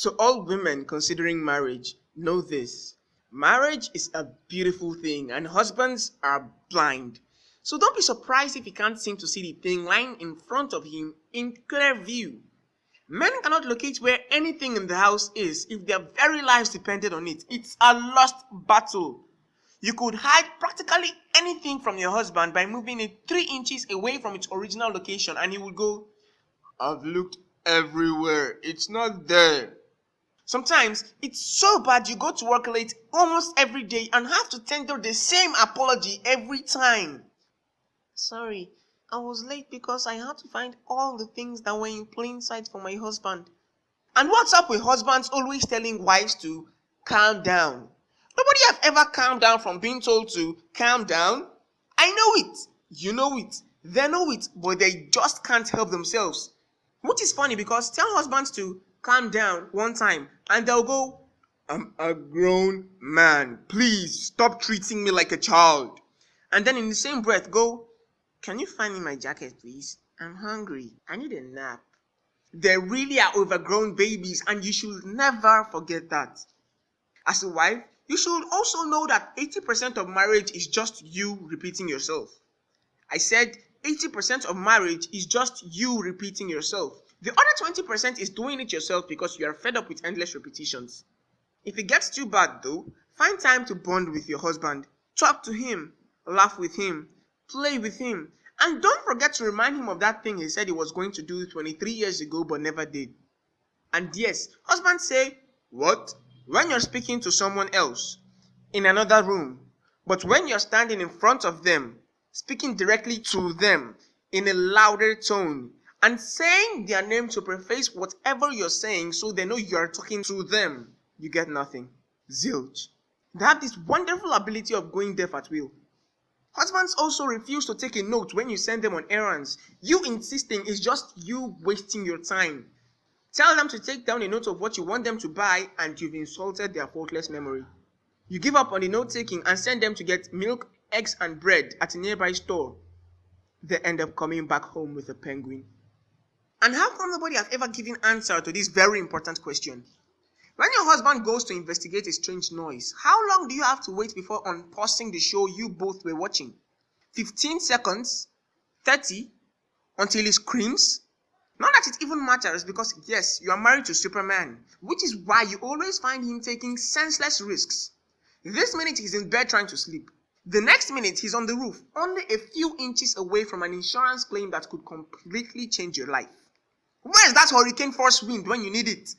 To all women considering marriage, know this. Marriage is a beautiful thing and husbands are blind. So don't be surprised if he can't seem to see the thing lying in front of him in clear view. Men cannot locate where anything in the house is if their very lives depended on it. It's a lost battle. You could hide practically anything from your husband by moving it 3 inches away from its original location and he would go, "I've looked everywhere. It's not there." Sometimes it's so bad you go to work late almost every day and have to tender the same apology every time. "Sorry, I was late because I had to find all the things that were in plain sight for my husband." And what's up with husbands always telling wives to calm down? Nobody have ever calmed down from being told to calm down. I know it, you know it, they know it, but they just can't help themselves. Which is funny because tell husbands to calm down one time and they'll go, "I'm a grown man. Please stop treating me like a child." And then in the same breath go, "Can you find me my jacket, please? I'm hungry. I need a nap." They really are overgrown babies and you should never forget that. As a wife, you should also know that 80% of marriage is just you repeating yourself. I said 80% of marriage is just you repeating yourself. The other 20% is doing it yourself because you are fed up with endless repetitions. If it gets too bad though, find time to bond with your husband. Talk to him, laugh with him, play with him, and don't forget to remind him of that thing he said he was going to do 23 years ago but never did. And yes, husbands say, "What?" when you're speaking to someone else in another room. But when you're standing in front of them, speaking directly to them in a louder tone, and saying their name to preface whatever you're saying so they know you're talking to them, you get nothing. Zilch. They have this wonderful ability of going deaf at will. Husbands also refuse to take a note when you send them on errands. You insisting is just you wasting your time. Tell them to take down a note of what you want them to buy and you've insulted their faultless memory. You give up on the note taking and send them to get milk, eggs and bread at a nearby store. They end up coming back home with a penguin. And how come nobody has ever given answer to this very important question? When your husband goes to investigate a strange noise, how long do you have to wait before unpausing the show you both were watching? 15 seconds? 30? Until he screams? Not that it even matters because yes, you are married to Superman, which is why you always find him taking senseless risks. This minute he's in bed trying to sleep. The next minute he's on the roof, only a few inches away from an insurance claim that could completely change your life. Where's that hurricane force wind when you need it?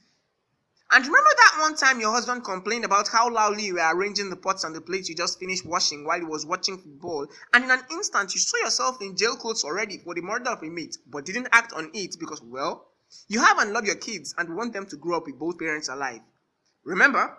And remember that one time your husband complained about how loudly you were arranging the pots and the plates you just finished washing while he was watching football, and in an instant you saw yourself in jail clothes already for the murder of a mate, but didn't act on it because, well, you have and love your kids and want them to grow up with both parents alive. Remember,